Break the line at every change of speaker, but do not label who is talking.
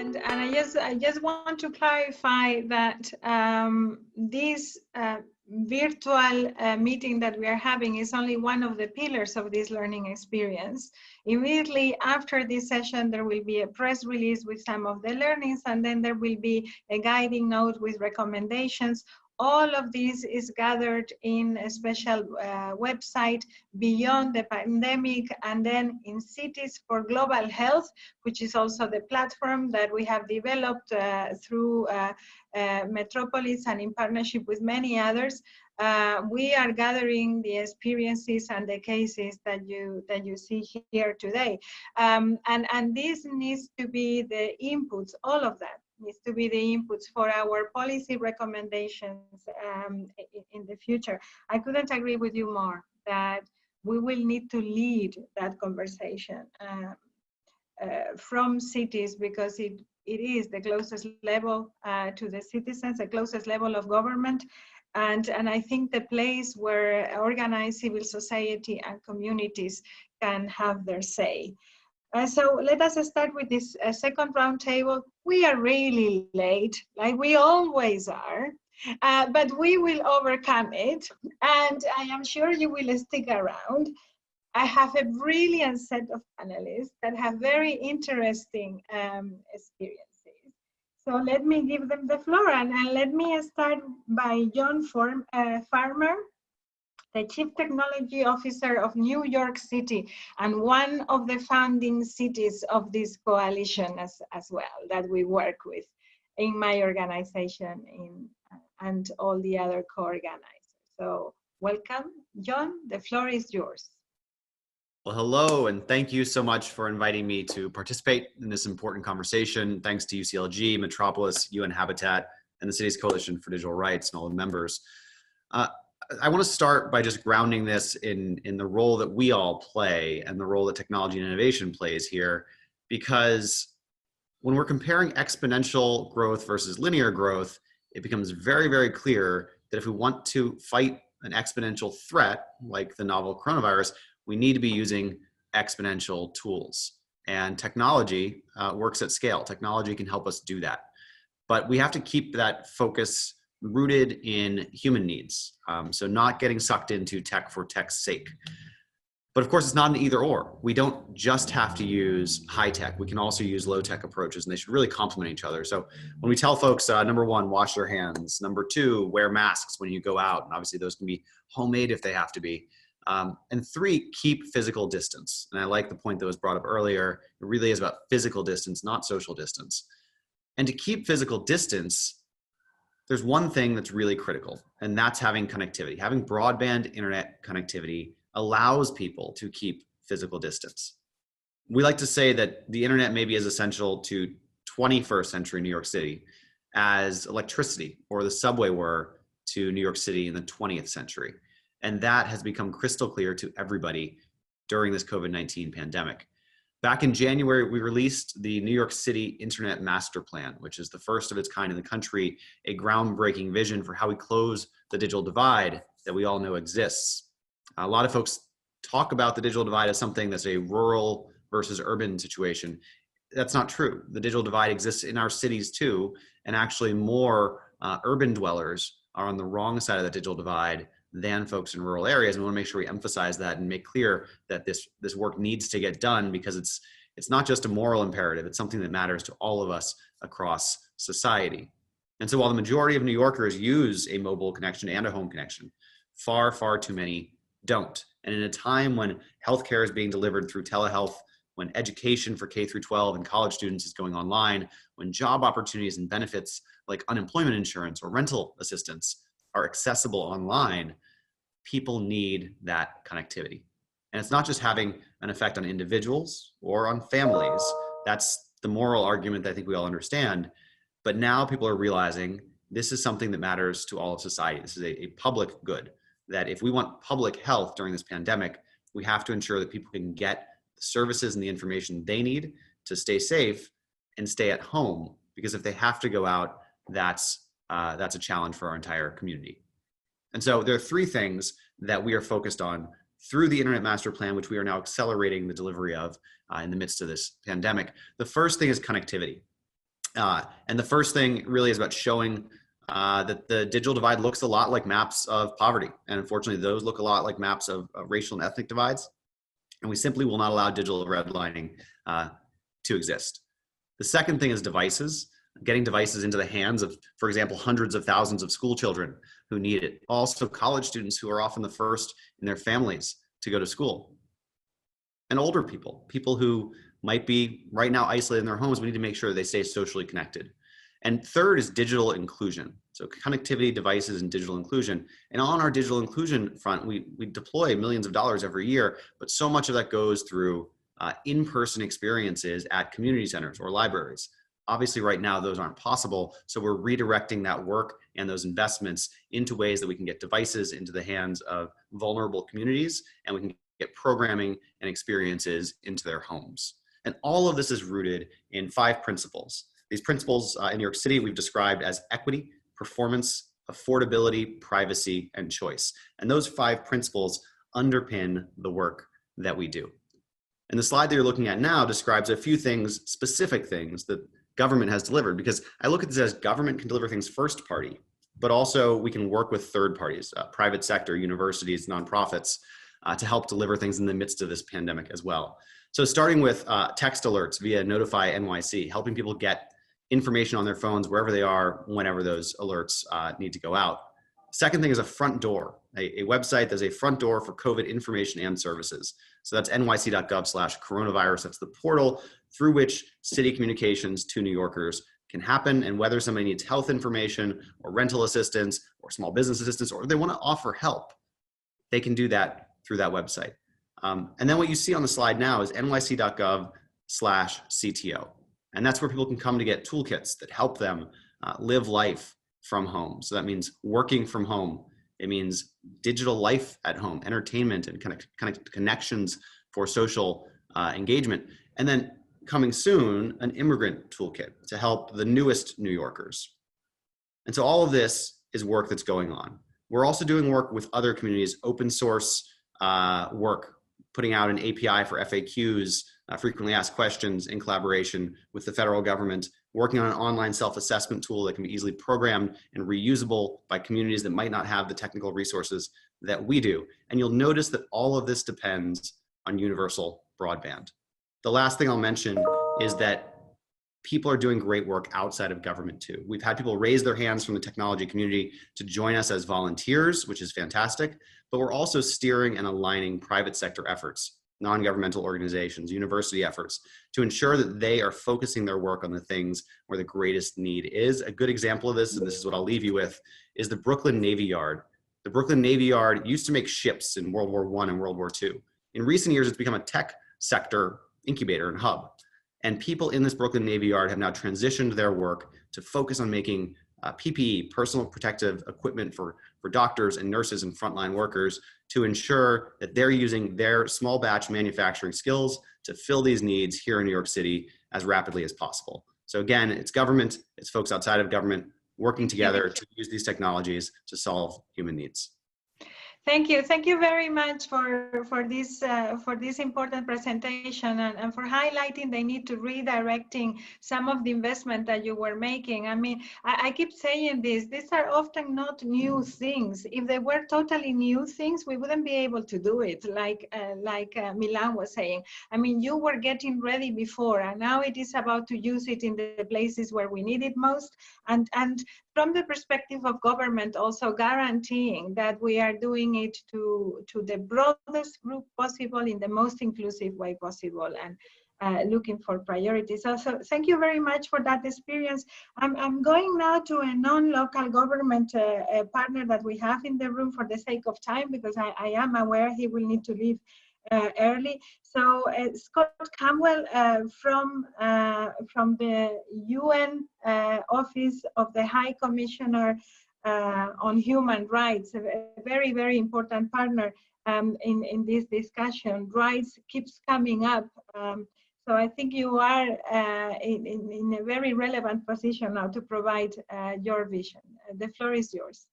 And I just want to clarify that this virtual meeting that we are having is only one of the pillars of this learning experience. Immediately after this session, there will be a press release with some of the learnings, and then there will be a guiding note with recommendations. All of this is gathered in a special website beyond the pandemic, and then in Cities for Global Health, which is also the platform that we have developed through Metropolis and in partnership with many others. We are gathering the experiences and the cases that you see here today. And this needs to be the inputs, all of that needs to be the inputs for our policy recommendations in the future. I couldn't agree with you more that we will need to lead that conversation from cities, because it is the closest level to the citizens, the closest level of government. And I think the place where organized civil society and communities can have their say. So let us start with this second roundtable. We are really late, like we always are, but we will overcome it. And I am sure you will stick around. I have a brilliant set of panelists that have very interesting experiences. So let me give them the floor, and let me start by John Farmer, the Chief Technology Officer of New York City, and one of the founding cities of this coalition as well, that we work with in my organization and all the other co-organizers. So welcome, John, the floor is yours.
Well, hello, and thank you so much for inviting me to participate in this important conversation. Thanks to UCLG, Metropolis, UN Habitat, and the Cities Coalition for Digital Rights and all the members. I want to start by just grounding this in the role that we all play and the role that technology and innovation plays here, because when we're comparing exponential growth versus linear growth, it becomes very, very clear that if we want to fight an exponential threat like the novel coronavirus, we need to be using exponential tools. And technology works at scale. Technology can help us do that. But we have to keep that focus rooted in human needs. So not getting sucked into tech for tech's sake. But of course, it's not an either or. We don't just have to use high tech. We can also use low tech approaches, and they should really complement each other. So when we tell folks, number one, wash their hands. Number two, wear masks when you go out. And obviously those can be homemade if they have to be. And three, keep physical distance. And I like the point that was brought up earlier. It really is about physical distance, not social distance. And to keep physical distance, there's one thing that's really critical, and that's having connectivity. Having broadband internet connectivity allows people to keep physical distance. We like to say that the internet may be as essential to 21st century New York City as electricity or the subway were to New York City in the 20th century. And that has become crystal clear to everybody during this COVID-19 pandemic. Back in January, we released the New York City Internet Master Plan, which is the first of its kind in the country, a groundbreaking vision for how we close the digital divide that we all know exists. A lot of folks talk about the digital divide as something that's a rural versus urban situation. That's not true. The digital divide exists in our cities too, and actually more urban dwellers are on the wrong side of the digital divide than folks in rural areas. And we want to make sure we emphasize that and make clear that this work needs to get done, because it's not just a moral imperative, it's something that matters to all of us across society. And so while the majority of New Yorkers use a mobile connection and a home connection, far, far too many don't. And in a time when healthcare is being delivered through telehealth, when education for K through 12 and college students is going online, when job opportunities and benefits like unemployment insurance or rental assistance are accessible online, people need that connectivity. And it's not just having an effect on individuals or on families. That's the moral argument that I think we all understand. But now people are realizing this is something that matters to all of society. This is a public good, that if we want public health during this pandemic, we have to ensure that people can get the services and the information they need to stay safe and stay at home. Because if they have to go out, that's a challenge for our entire community. And so there are three things that we are focused on through the Internet Master Plan, which we are now accelerating the delivery of in the midst of this pandemic. The first thing is connectivity. And the first thing really is about showing that the digital divide looks a lot like maps of poverty. And unfortunately, those look a lot like maps of racial and ethnic divides. And we simply will not allow digital redlining to exist. The second thing is devices, getting devices into the hands of, for example, hundreds of thousands of school children who need it. Also college students who are often the first in their families to go to school. And older people, people who might be right now isolated in their homes. We need to make sure they stay socially connected. And third is digital inclusion. So connectivity, devices, and digital inclusion. And on our digital inclusion front, we deploy millions of dollars every year, but so much of that goes through in-person experiences at community centers or libraries. Obviously, right now, those aren't possible. So we're redirecting that work and those investments into ways that we can get devices into the hands of vulnerable communities, and we can get programming and experiences into their homes. And all of this is rooted in 5 principles. These principles in New York City we've described as equity, performance, affordability, privacy, and choice. And those 5 principles underpin the work that we do. And the slide that you're looking at now describes a few things, specific things that government has delivered, because I look at this as government can deliver things first party, but also we can work with third parties, private sector, universities, nonprofits, to help deliver things in the midst of this pandemic as well. So starting with text alerts via Notify NYC, helping people get information on their phones wherever they are, whenever those alerts need to go out. Second thing is a front door, a website that's a front door for COVID information and services. So that's nyc.gov/coronavirus. That's the portal through which city communications to New Yorkers can happen. And whether somebody needs health information or rental assistance or small business assistance, or they want to offer help, they can do that through that website. And then what you see on the slide now is nyc.gov/CTO. And that's where people can come to get toolkits that help them live life from home. So that means working from home. It means digital life at home, entertainment, and kind of connections for social engagement. And then coming soon, an immigrant toolkit to help the newest New Yorkers. And so all of this is work that's going on. We're also doing work with other communities, open source work, putting out an API for FAQs, frequently asked questions in collaboration with the federal government, working on an online self-assessment tool that can be easily programmed and reusable by communities that might not have the technical resources that we do. And you'll notice that all of this depends on universal broadband. The last thing I'll mention is that people are doing great work outside of government too. We've had people raise their hands from the technology community to join us as volunteers, which is fantastic, but we're also steering and aligning private sector efforts, non-governmental organizations, university efforts, to ensure that they are focusing their work on the things where the greatest need is. A good example of this, and this is what I'll leave you with, is the Brooklyn Navy Yard. The Brooklyn Navy Yard used to make ships in World War I and World War II. In recent years, it's become a tech sector incubator and hub. And people in this Brooklyn Navy Yard have now transitioned their work to focus on making PPE, personal protective equipment for doctors and nurses and frontline workers, to ensure that they're using their small batch manufacturing skills to fill these needs here in New York City as rapidly as possible. So again, it's government, it's folks outside of government working together to use these technologies to solve human needs.
Thank you very much for this important presentation and for highlighting the need to redirecting some of the investment that you were making. I mean, I keep saying this, these are often not new things. If they were totally new things, we wouldn't be able to do it, like Milan was saying. I mean, you were getting ready before, and now it is about to use it in the places where we need it most, and from the perspective of government, also guaranteeing that we are doing it to the broadest group possible in the most inclusive way possible, and looking for priorities. So thank you very much for that experience. I'm going now to a non-local government partner that we have in the room for the sake of time, because I am aware he will need to leave early. So Scott Campbell from the UN Office of the High Commissioner on Human Rights, a very, very important partner in this discussion. Rights keeps coming up. So I think you are in a very relevant position now to provide your vision. The floor is yours.